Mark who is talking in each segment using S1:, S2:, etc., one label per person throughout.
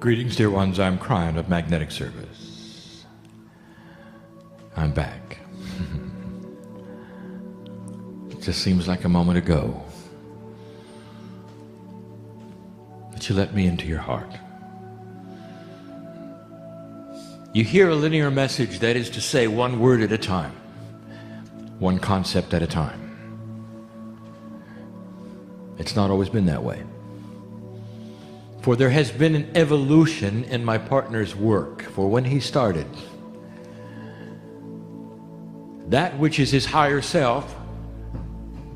S1: Greetings, dear ones. I'm KRYON of Magnetic Service. I'm back. It just seems like a moment ago that you let me into your heart. You hear a linear message, that is to say, one word at a time, one concept at a time. It's not always been that way. For there has been an evolution in my partner's work. For when he started, that which is his higher self,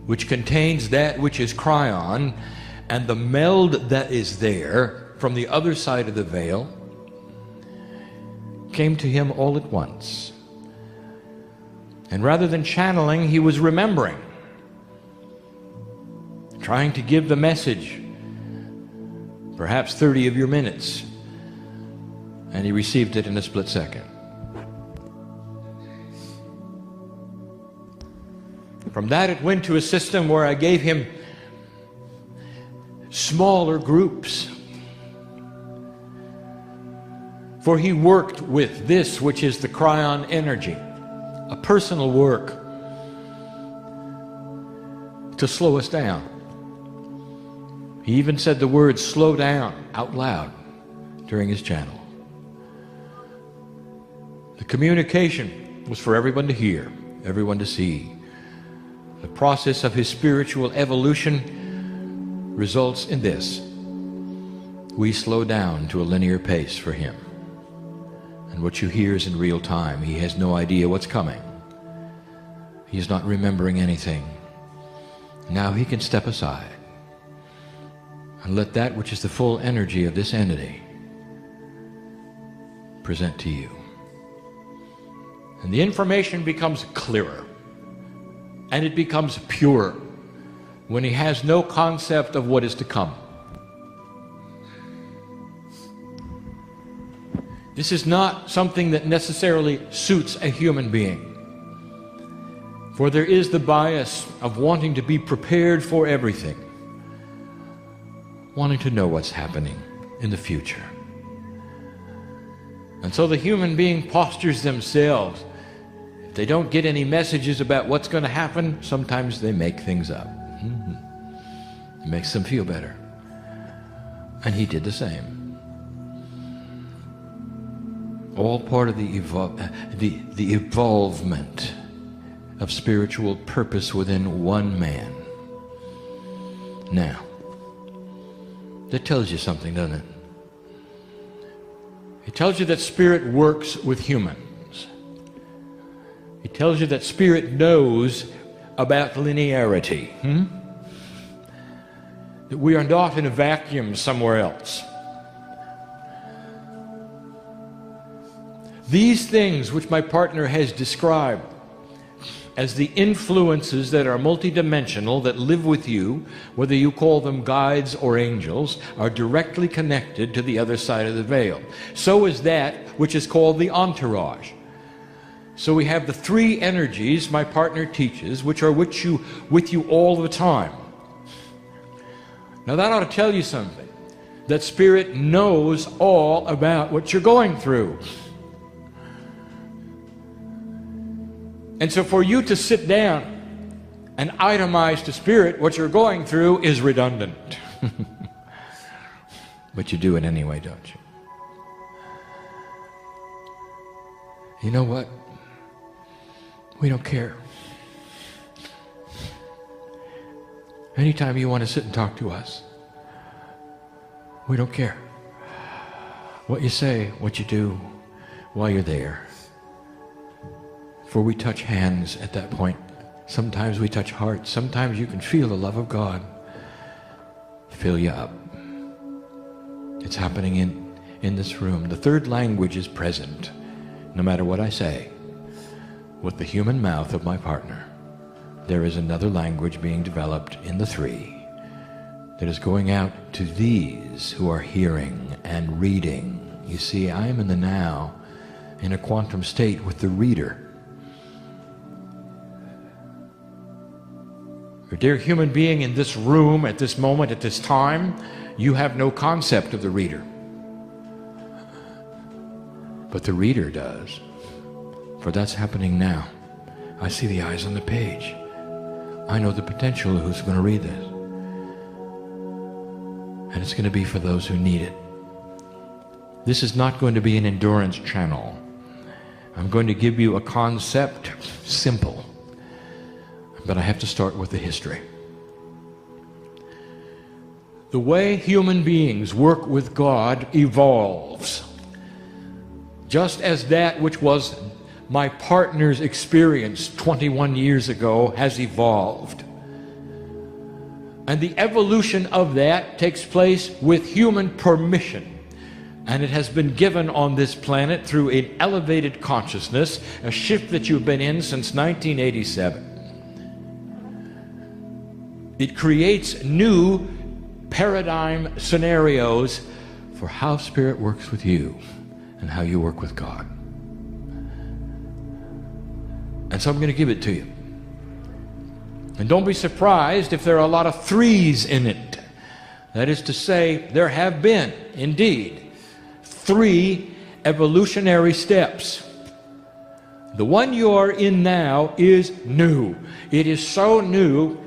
S1: which contains that which is KRYON, and the meld that is there from the other side of the veil, came to him all at once. And rather than channeling, he was remembering, trying to give the message, perhaps 30 of your minutes, and he received it in a split second. From that it went to a system where I gave him smaller groups, for he worked with this which is the KRYON energy, a personal work to slow us down. He even said the word slow down out loud during his channel. The communication was for everyone to hear, everyone to see. The process of his spiritual evolution results in this. We slow down to a linear pace for him. And what you hear is in real time. He has no idea what's coming. He is not remembering anything. Now he can step aside and let that which is the full energy of this entity present to you. And the information becomes clearer, and it becomes pure when he has no concept of what is to come. This is not something that necessarily suits a human being, for there is the bias of wanting to be prepared for everything, wanting to know what's happening in the future. And so the human being postures themselves. If they don't get any messages about what's going to happen, sometimes they make things up. It makes them feel better. And he did the same. All part of the evolvement of spiritual purpose within one man. Now, that tells you something, doesn't it? It tells you that spirit works with humans. It tells you that spirit knows about linearity. That we are not in a vacuum somewhere else. These things which my partner has described as the influences that are multidimensional, that live with you, whether you call them guides or angels, are directly connected to the other side of the veil. So is that which is called the entourage. So we have the three energies my partner teaches, which are with you all the time. Now that ought to tell you something, that spirit knows all about what you're going through. And so for you to sit down and itemize to spirit what you're going through is redundant. But you do it anyway, don't you? You know what? We don't care. Anytime you want to sit and talk to us, we don't care what you say, what you do while you're there. For we touch hands at that point. Sometimes we touch hearts. Sometimes you can feel the love of God fill you up. It's happening in this room. The third language is present, no matter what I say. With the human mouth of my partner, there is another language being developed in the three that is going out to these who are hearing and reading. You see, I am in the now, in a quantum state with the reader. Dear human being in this room, at this moment, at this time, you have no concept of the reader. but the reader does. For that's happening now. I see the eyes on the page. I know the potential of who's going to read this. And it's going to be for those who need it. This is not going to be an endurance channel. I'm going to give you a concept, simple. But I have to start with the history. The way human beings work with God evolves. Just as that which was my partner's experience 21 years ago has evolved. And the evolution of that takes place with human permission. And it has been given on this planet through an elevated consciousness, a shift that you've been in since 1987. It creates new paradigm scenarios for how Spirit works with you and how you work with God. And so I'm going to give it to you. And don't be surprised if there are a lot of threes in it. That is to say, there have been, indeed, 3 evolutionary steps. The one you are in now is new. It is so new,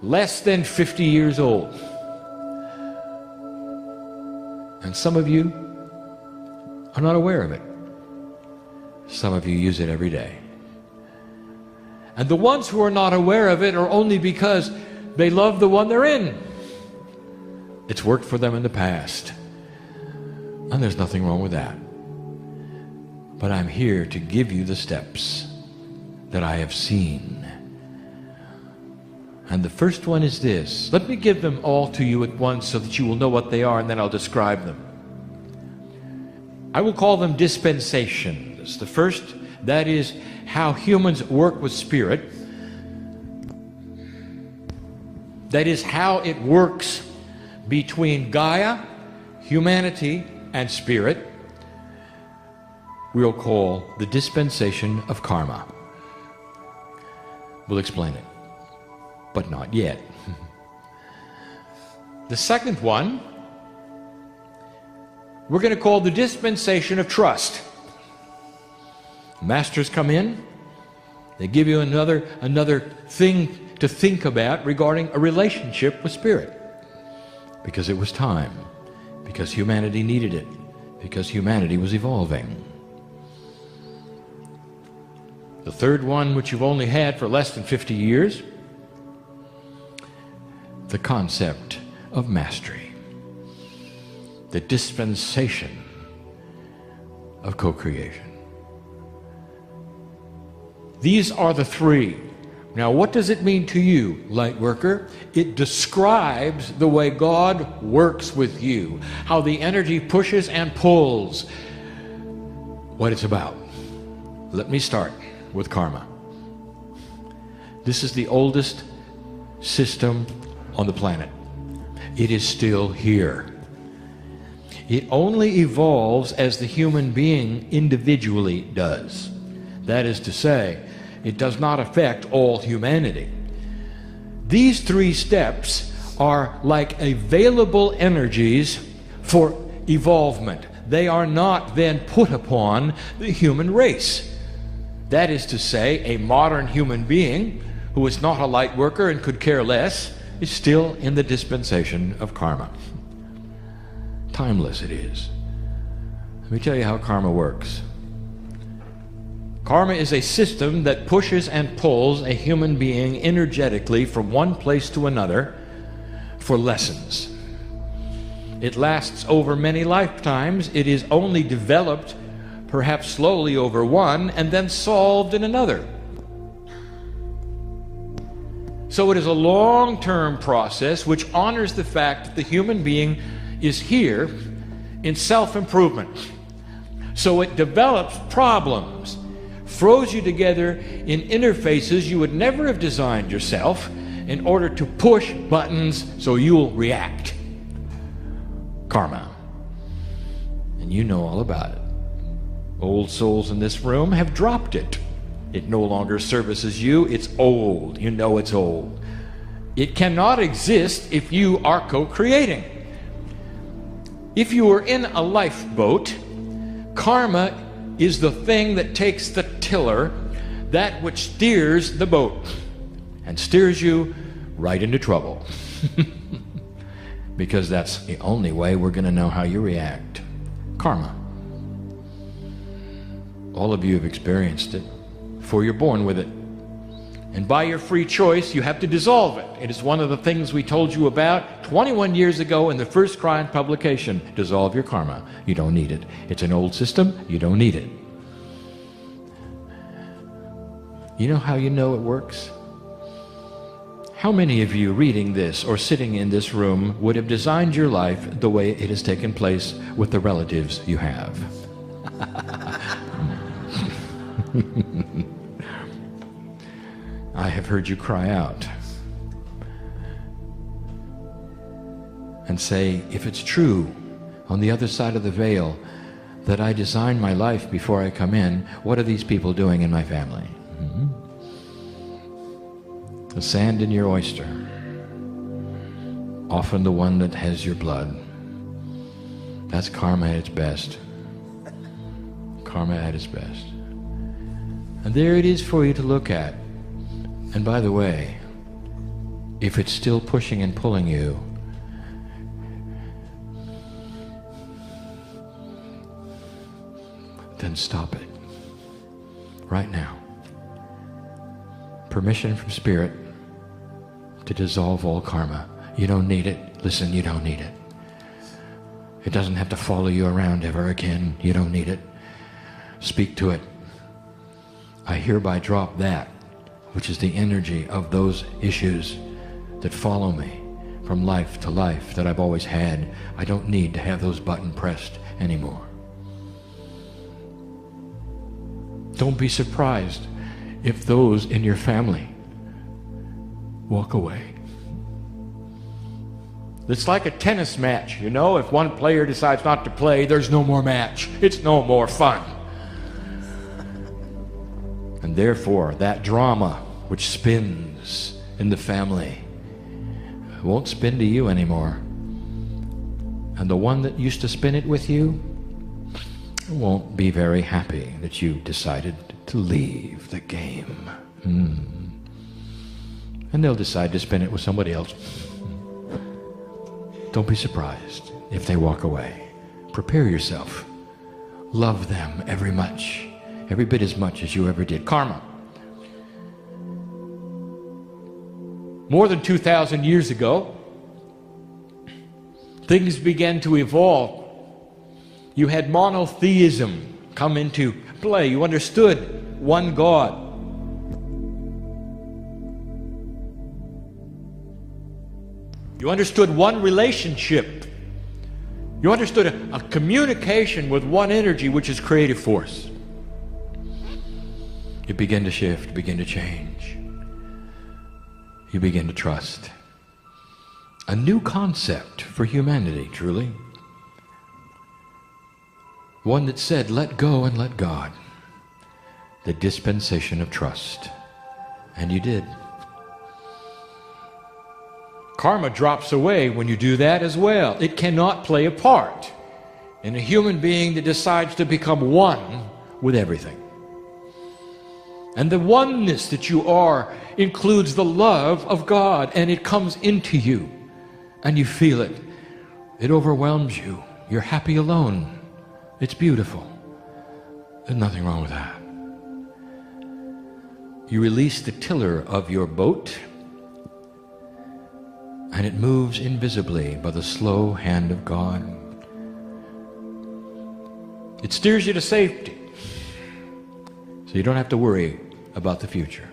S1: less than 50 years old. And some of you are not aware of it. Some of you use it every day. And the ones who are not aware of it are only because they love the one they're in. It's worked for them in the past. And there's nothing wrong with that. But I'm here to give you the steps that I have seen. And the first one is this. Let me give them all to you at once so that you will know what they are, and then I'll describe them. I will call them dispensations. The first, that is how humans work with Spirit. That is how it works between Gaia, humanity, and Spirit. We'll call the dispensation of karma. We'll explain it, but not yet. The second one, we're going to call the dispensation of trust. Masters come in, they give you another thing to think about regarding a relationship with Spirit. Because it was time. Because humanity needed it. Because humanity was evolving. The third one, which you've only had for less than 50 years, the concept of mastery. The dispensation of co-creation. These are the 3. Now, what does it mean to you, light worker? It describes the way God works with you, how the energy pushes and pulls, what it's about. Let me start with karma. This is the oldest system on the planet. It is still here. It only evolves as the human being individually does. That is to say, it does not affect all humanity. These 3 steps are like available energies for evolvement. They are not then put upon the human race. That is to say, a modern human being who is not a light worker and could care less is still in the dispensation of karma. Timeless it is. Let me tell you how karma works. Karma is a system that pushes and pulls a human being energetically from one place to another for lessons. It lasts over many lifetimes. It is only developed, perhaps slowly over one, and then solved in another. So it is a long-term process which honors the fact that the human being is here in self-improvement. So it develops problems, throws you together in interfaces you would never have designed yourself in order to push buttons so you'll react. Karma. And you know all about it. Old souls in this room have dropped it. It no longer services you. It's old. You know it's old. It cannot exist if you are co-creating. If you were in a lifeboat, karma is the thing that takes the tiller, that which steers the boat, and steers you right into trouble. Because that's the only way we're going to know how you react. Karma. All of you have experienced it, for you're born with it. And by your free choice, you have to dissolve it. It is one of the things we told you about 21 years ago in the first KRYON publication. Dissolve your karma. You don't need it. It's an old system. You don't need it. You know how you know it works? How many of you reading this or sitting in this room would have designed your life the way it has taken place with the relatives you have? I have heard you cry out and say, if it's true on the other side of the veil that I designed my life before I come in, what are these people doing in my family? The sand in your oyster, often the one that has your blood. That's karma at its best. Karma at its best. And there it is for you to look at. And by the way, if it's still pushing and pulling you, then stop it. Right now. Permission from Spirit to dissolve all karma. You don't need it. Listen, you don't need it. It doesn't have to follow you around ever again. You don't need it. Speak to it. I hereby drop that, which is the energy of those issues that follow me from life to life that I've always had. I don't need to have those buttons pressed anymore. Don't be surprised if those in your family walk away. It's like a tennis match, you know? If one player decides not to play, there's no more match. It's no more fun. And therefore, that drama which spins in the family won't spin to you anymore. And the one that used to spin it with you won't be very happy that you decided to leave the game. And they'll decide to spin it with somebody else. Don't be surprised if they walk away. Prepare yourself. Love them every bit as much as you ever did. Karma. More than 2,000 years ago, things began to evolve. You had monotheism come into play. You understood one God. You understood one relationship. You understood a communication with one energy, which is creative force. You begin to shift, begin to change. You begin to trust. A new concept for humanity, truly. One that said, let go and let God. The dispensation of trust. And you did. Karma drops away when you do that as well. It cannot play a part in a human being that decides to become one with everything. And the oneness that you are includes the love of God, and it comes into you, and you feel it. It overwhelms you. You're happy alone. It's beautiful. There's nothing wrong with that. You release the tiller of your boat, and it moves invisibly by the slow hand of God. It steers you to safety, so you don't have to worry about the future.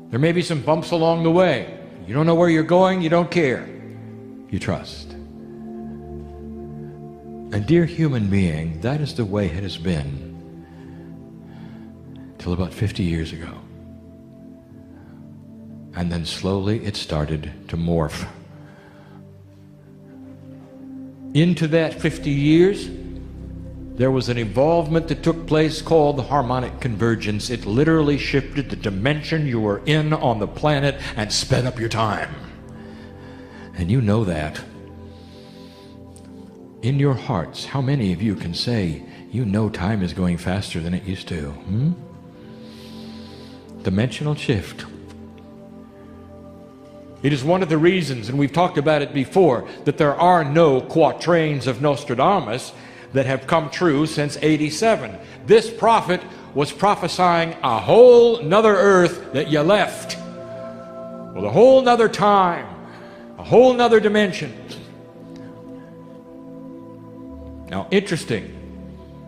S1: There may be some bumps along the way. You don't know where you're going, you don't care. You trust. And dear human being, that is the way it has been till about 50 years ago. And then slowly it started to morph. Into that 50 years, there was an evolvement that took place called the harmonic convergence. It literally shifted the dimension you were in on the planet and sped up your time. And you know that. In your hearts, how many of you can say You know time is going faster than it used to. Dimensional shift. It is one of the reasons, and we've talked about it before, that there are no quatrains of Nostradamus that have come true since 87. This prophet was prophesying a whole nother earth that you left, with a whole nother time, a whole nother dimension. Now, interesting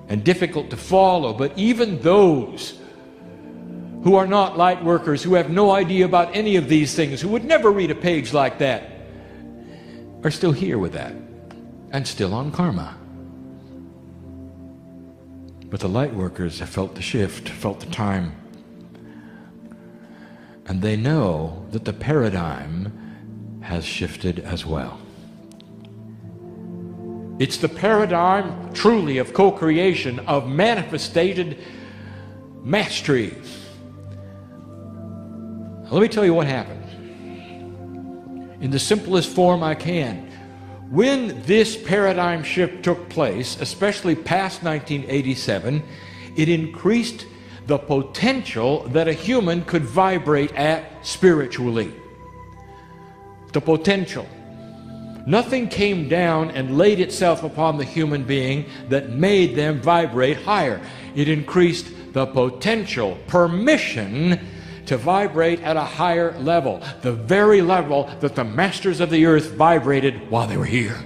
S1: and difficult to follow, but even those who are not light workers, who have no idea about any of these things, who would never read a page like that, are still here with that and still on karma. But the light workers have felt the shift, felt the time, and they know that the paradigm has shifted as well. It's the paradigm truly of co-creation, of manifested mastery. Let me tell you what happened in the simplest form I can. When this paradigm shift took place, especially past 1987, it increased the potential that a human could vibrate at spiritually. The potential. Nothing came down and laid itself upon the human being that made them vibrate higher. It increased the potential, permission to vibrate at a higher level, the very level that the masters of the earth vibrated while they were here.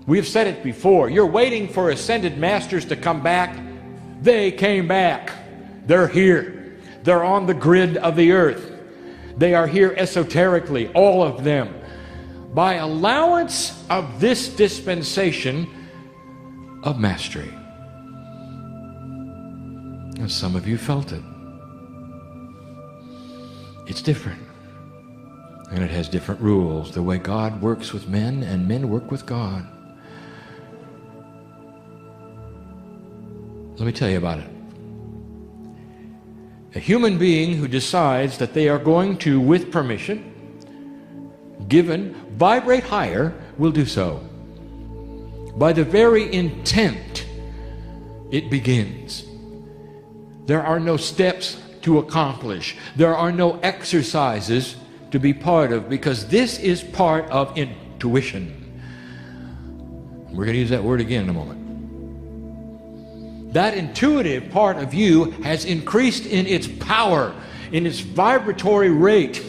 S1: We've said it before. You're waiting for ascended masters to come back. They came back. They're here. They're on the grid of the earth. They are here esoterically, all of them. By allowance of this dispensation of mastery. And some of you felt it. It's different. And it has different rules. The way God works with men and men work with God. Let me tell you about it. A human being who decides that they are going to, with permission, given, vibrate higher, will do so. By the very intent, it begins. There are no steps to accomplish. There are no exercises to be part of, because this is part of intuition. We're going to use that word again in a moment. That intuitive part of you has increased in its power, in its vibratory rate,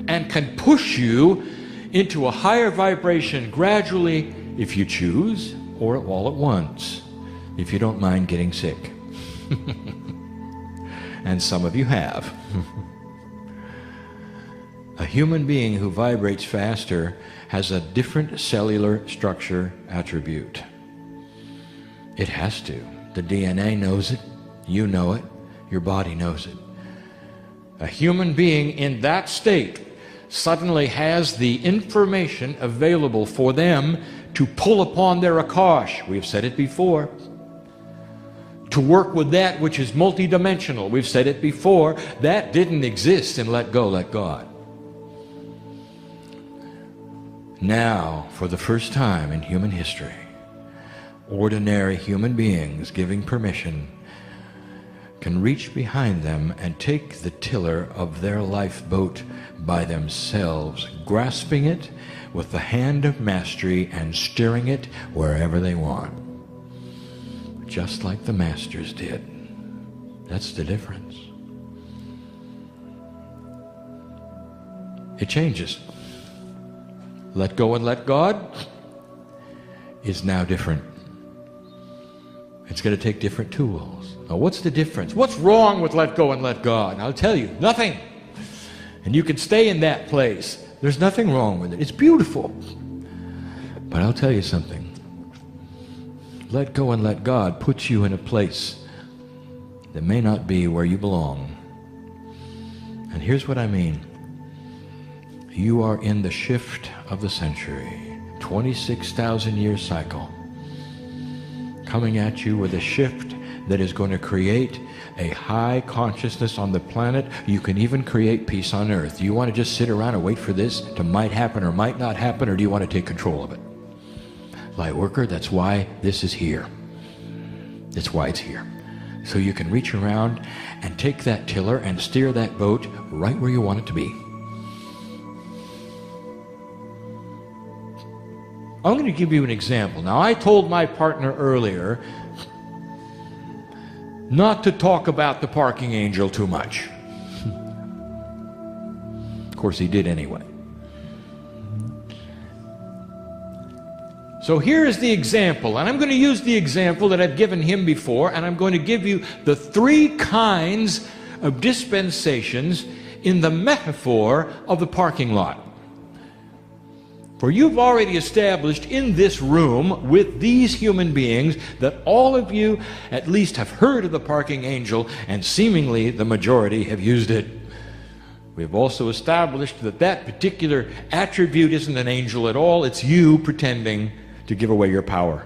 S1: and can push you into a higher vibration gradually, if you choose, or all at once, if you don't mind getting sick. And some of you have. A human being who vibrates faster has a different cellular structure attribute. It has to. The DNA knows it, you know it, your body knows it. A human being in that state suddenly has the information available for them to pull upon their Akash. We've said it before. To work with that which is multidimensional. We've said it before. That didn't exist in Let Go, Let God. Now, for the first time in human history, ordinary human beings giving permission can reach behind them and take the tiller of their lifeboat by themselves, grasping it with the hand of mastery and steering it wherever they want. Just like the masters did. That's the difference. It changes. Let go and let God is now different. It's going to take different tools. Now, what's the difference? What's wrong with let go and let God? And I'll tell you, nothing. And you can stay in that place. There's nothing wrong with it. It's beautiful. But I'll tell you something. Let go and let God puts you in a place that may not be where you belong. And here's what I mean. You are in the shift of the century, 26,000 year cycle, coming at you with a shift that is going to create a high consciousness on the planet. You can even create peace on earth. Do you want to just sit around and wait for this to might happen or might not happen, or do you want to take control of it? Light worker, that's why this is here. That's why it's here. So you can reach around and take that tiller and steer that boat right where you want it to be. I'm going to give you an example. Now, I told my partner earlier not to talk about the parking angel too much. Of course, he did anyway. So here is the example, and I'm going to use the example that I've given him before, and I'm going to give you the 3 kinds of dispensations in the metaphor of the parking lot. For you've already established in this room with these human beings that all of you at least have heard of the parking angel, and seemingly the majority have used it. We've also established that that particular attribute isn't an angel at all, it's you pretending to give away your power.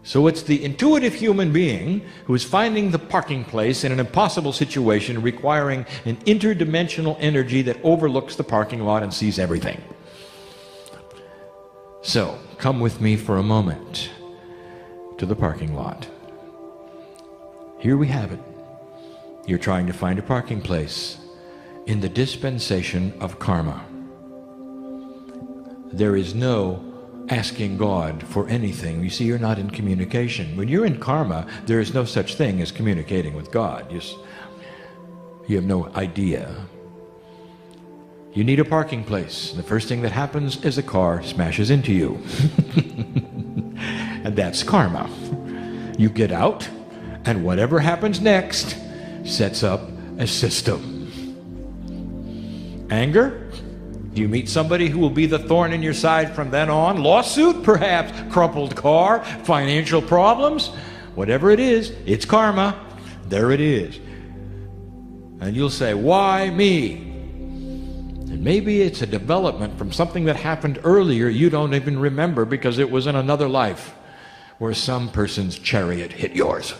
S1: So it's the intuitive human being who is finding the parking place in an impossible situation requiring an interdimensional energy that overlooks the parking lot and sees everything. So, come with me for a moment to the parking lot. Here we have it. You're trying to find a parking place in the dispensation of karma. There is no asking God for anything. You see, you're not in communication. When you're in karma, there is no such thing as communicating with God. You have no idea. You need a parking place. The first thing that happens is a car smashes into you. And that's karma. You get out, and whatever happens next sets up a system. Anger? Do you meet somebody who will be the thorn in your side from then on? Lawsuit, perhaps. Crumpled car, financial problems. Whatever it is, it's karma. There it is. And you'll say, why me? And maybe it's a development from something that happened earlier you don't even remember because it was in another life where some person's chariot hit yours.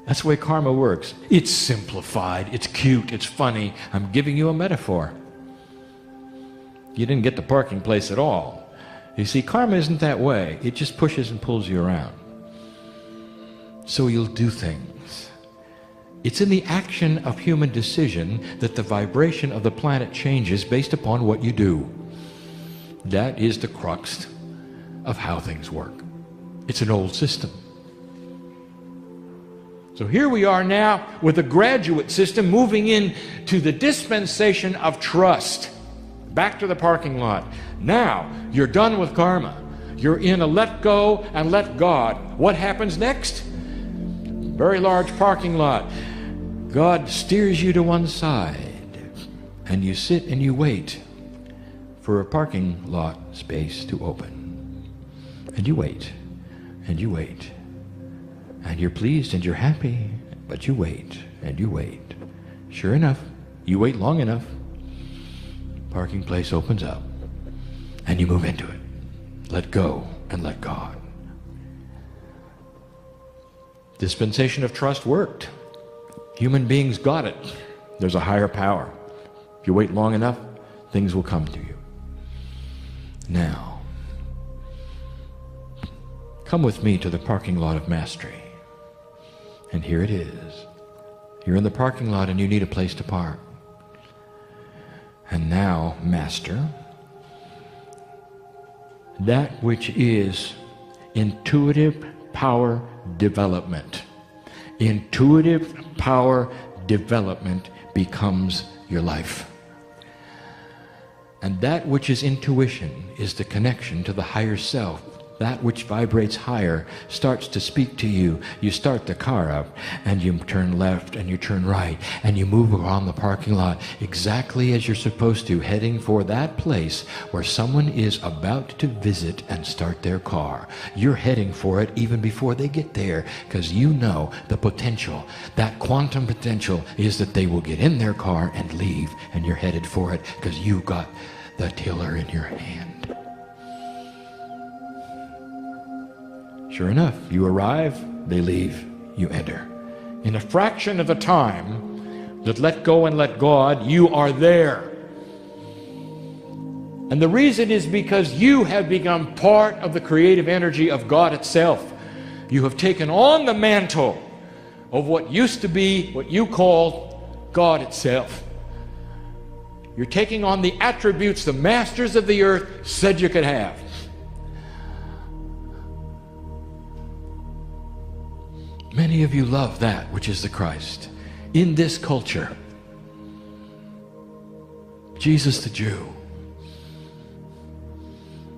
S1: That's the way karma works. It's simplified, it's cute, it's funny. I'm giving you a metaphor. You didn't get the parking place at all. You see, karma isn't that way. It just pushes and pulls you around. So you'll do things. It's in the action of human decision that the vibration of the planet changes based upon what you do. That is the crux of how things work. It's an old system. So here we are now with a graduate system moving into the dispensation of trust. Back to the parking lot. Now, you're done with karma. You're in a let go and let God. What happens next? Very large parking lot. God steers you to one side, and you sit and you wait for a parking lot space to open. And you wait, and you wait. And you're pleased and you're happy, but you wait and you wait. Sure enough, you wait long enough, parking place opens up, and you move into it. Let go and let God. Dispensation of trust worked. Human beings got it. There's a higher power. If you wait long enough, things will come to you. Now, come with me to the parking lot of mastery. And here it is. You're in the parking lot and you need a place to park. And now, Master, that which is intuitive power development. Intuitive power development becomes your life. And that which is intuition is the connection to the higher self. That which vibrates higher starts to speak to you. You start the car up, and you turn left, and you turn right, and you move around the parking lot exactly as you're supposed to, heading for that place where someone is about to visit and start their car. You're heading for it even before they get there, because you know the potential. That quantum potential is that they will get in their car and leave, and you're headed for it because you got the tiller in your hand. Sure enough, you arrive, they leave, you enter. In a fraction of the time that let go and let God, you are there. And the reason is because you have become part of the creative energy of God itself. You have taken on the mantle of what used to be what you call God itself. You're taking on the attributes the masters of the earth said you could have. Many of you love that which is the Christ. In this culture, Jesus the Jew,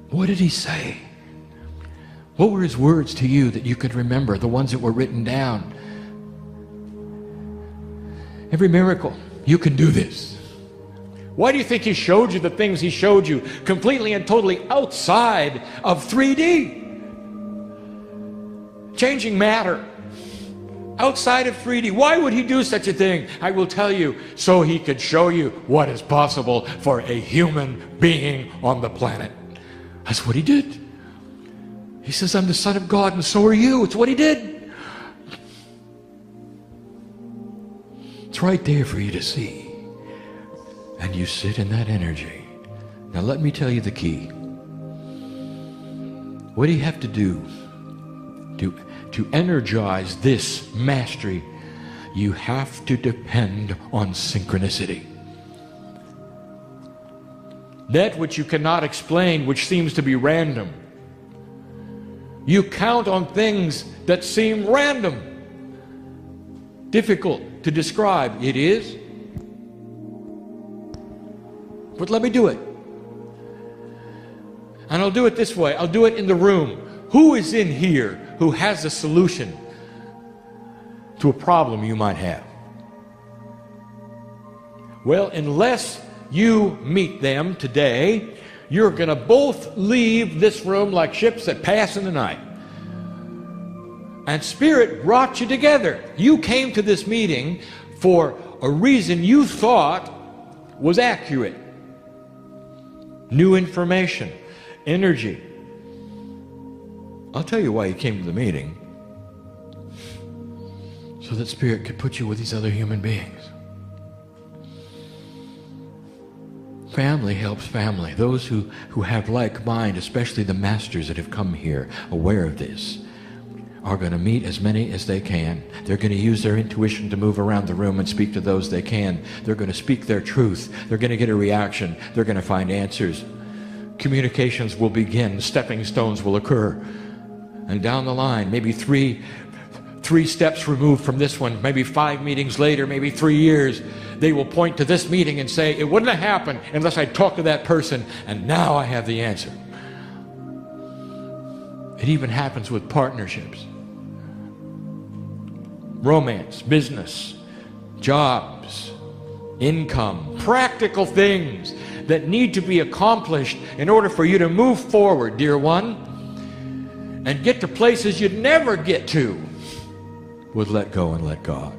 S1: what did he say? What were his words to you that you could remember, the ones that were written down? Every miracle, you can do this. Why do you think he showed you the things he showed you completely and totally outside of 3D? Changing matter. Outside of 3D. Why would he do such a thing? I will tell you, so he could show you what is possible for a human being on the planet. That's what he did. He says, I'm the Son of God and so are you. It's what he did. It's right there for you to see. And you sit in that energy. Now let me tell you the key. What do you have to do to energize this mastery? You have to depend on synchronicity. That which you cannot explain, which seems to be random. You count on things that seem random, difficult to describe. It is. But let me do it. And I'll do it this way. I'll do it in the room. Who is in here who has a solution to a problem you might have? Well, unless you meet them today, you're going to both leave this room like ships that pass in the night. And Spirit brought you together. You came to this meeting for a reason you thought was accurate. New information, energy. I'll tell you why you came to the meeting. So that Spirit could put you with these other human beings. Family helps family. Those who have like mind, especially the masters that have come here, aware of this, are going to meet as many as they can. They're going to use their intuition to move around the room and speak to those they can. They're going to speak their truth. They're going to get a reaction. They're going to find answers. Communications will begin. Stepping stones will occur. And down the line, maybe three steps removed from this one, maybe 5 meetings later, maybe 3 years, they will point to this meeting and say, it wouldn't have happened unless I talked to that person, and now I have the answer. It even happens with partnerships. Romance, business, jobs, income, practical things that need to be accomplished in order for you to move forward, dear one, and get to places you'd never get to with let go and let God.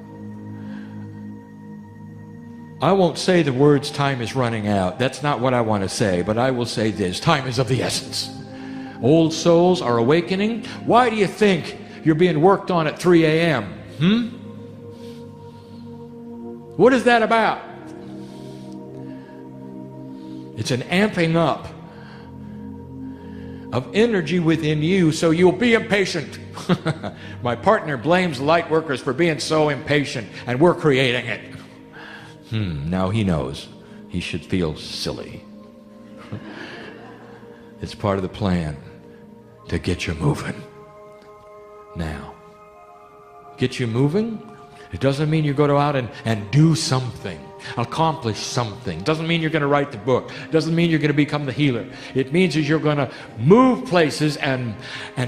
S1: I won't say the words time is running out. That's not what I want to say, but I will say this. Time is of the essence. Old souls are awakening. Why do you think you're being worked on at 3 a.m.? What is that about? It's an amping up of energy within you so you'll be impatient. My partner blames light workers for being so impatient, and we're creating it. Now he knows he should feel silly. It's part of the plan to get you moving. Now, get you moving? It doesn't mean you go out and do something, accomplish something. It doesn't mean you're going to write the book. It doesn't mean you're going to become the healer. It means is you're going to move places and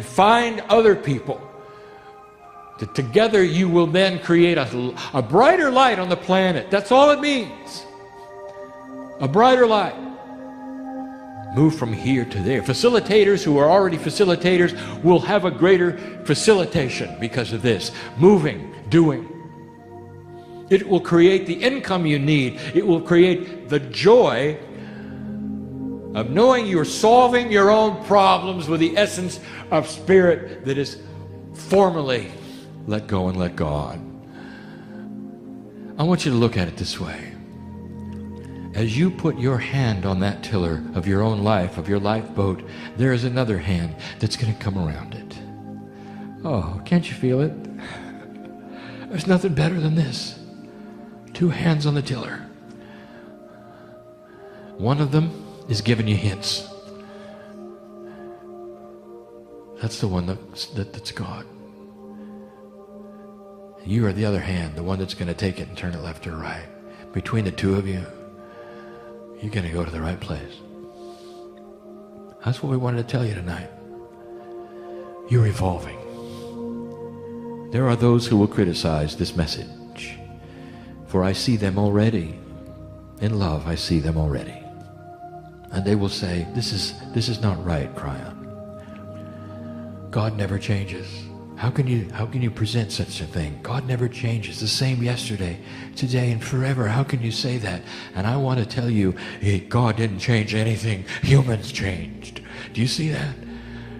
S1: find other people. That together you will then create a brighter light on the planet. That's all it means. A brighter light. Move from here to there. Facilitators who are already facilitators will have a greater facilitation because of this. Moving, doing. It will create the income you need. It will create the joy of knowing you're solving your own problems with the essence of Spirit that is formally let go and let God. I want you to look at it this way. As you put your hand on that tiller of your own life, of your lifeboat, there is another hand that's going to come around it. Oh, can't you feel it? There's nothing better than this. Two hands on the tiller. One of them is giving you hints. That's the one that's God. You are the other hand, the one that's going to take it and turn it left or right. Between the two of you, you're going to go to the right place. That's what we wanted to tell you tonight. You're evolving. There are those who will criticize this message, for I see them already. In love, I see them already. And they will say, this is not right, KRYON. God never changes. How can you present such a thing? God never changes. The same yesterday, today, and forever. How can you say that? And I want to tell you, God didn't change anything. Humans changed. Do you see that?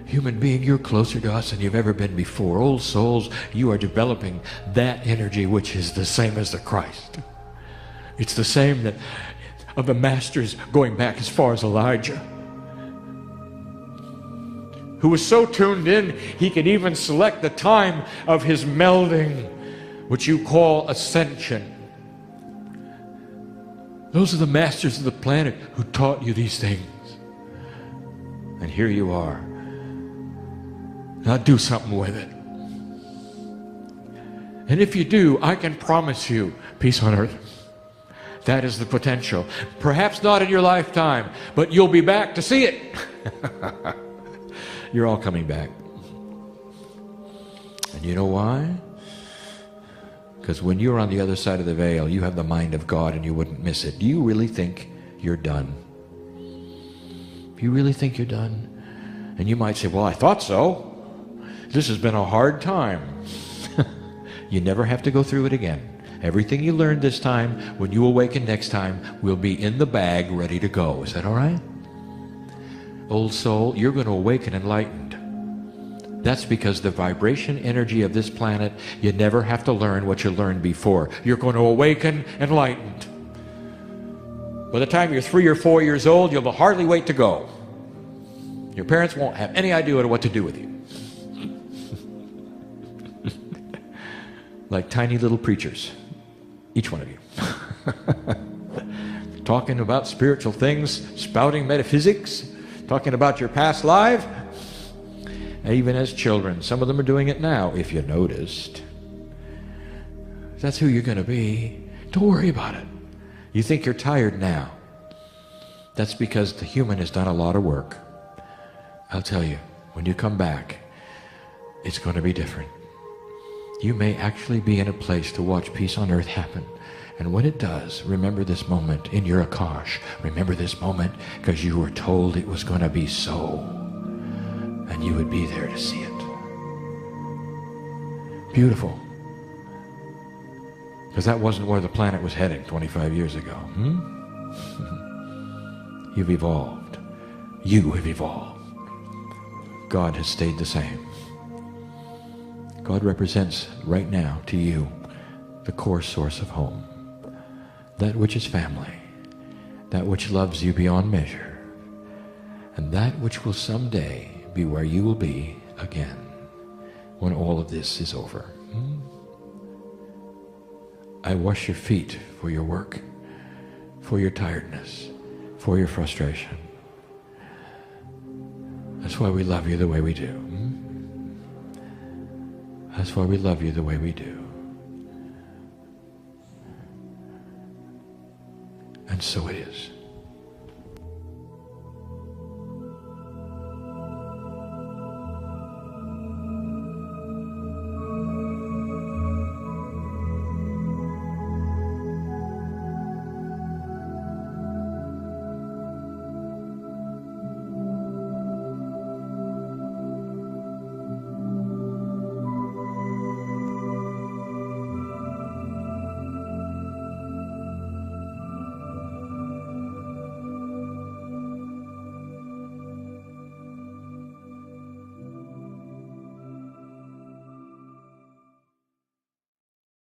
S1: Human being, you're closer to us than you've ever been before. Old souls, you are developing that energy which is the same as the Christ. It's the same that of the masters going back as far as Elijah, who was so tuned in, he could even select the time of his melding, which you call ascension. Those are the masters of the planet who taught you these things. And here you are. Now do something with it. And if you do, I can promise you peace on earth. That is the potential. Perhaps not in your lifetime, but you'll be back to see it. You're all coming back. And you know why? Because when you're on the other side of the veil, you have the mind of God and you wouldn't miss it. Do you really think you're done? If you really think you're done, and you might say, well, I thought so. This has been a hard time. You never have to go through it again. Everything you learned this time, when you awaken next time, will be in the bag ready to go. Is that all right? Old soul, you're going to awaken enlightened. That's because the vibration energy of this planet, you never have to learn what you learned before. You're going to awaken enlightened. By the time you're 3 or 4 years old, you'll hardly wait to go. Your parents won't have any idea what to do with you. Like tiny little preachers, each one of you. Talking about spiritual things, spouting metaphysics, talking about your past life. Even as children, some of them are doing it now, if you noticed. That's who you're going to be. Don't worry about it. You think you're tired now. That's because the human has done a lot of work. I'll tell you, when you come back, it's going to be different. You may actually be in a place to watch peace on earth happen. And when it does, remember this moment in your Akash. Remember this moment because you were told it was going to be so. And you would be there to see it. Beautiful. Because that wasn't where the planet was heading 25 years ago. You've evolved. You have evolved. God has stayed the same. God represents right now to you the core source of home. That which is family. That which loves you beyond measure. And that which will someday be where you will be again when all of this is over. I wash your feet for your work, for your tiredness, for your frustration. That's why we love you the way we do. That's why we love you the way we do. And so it is.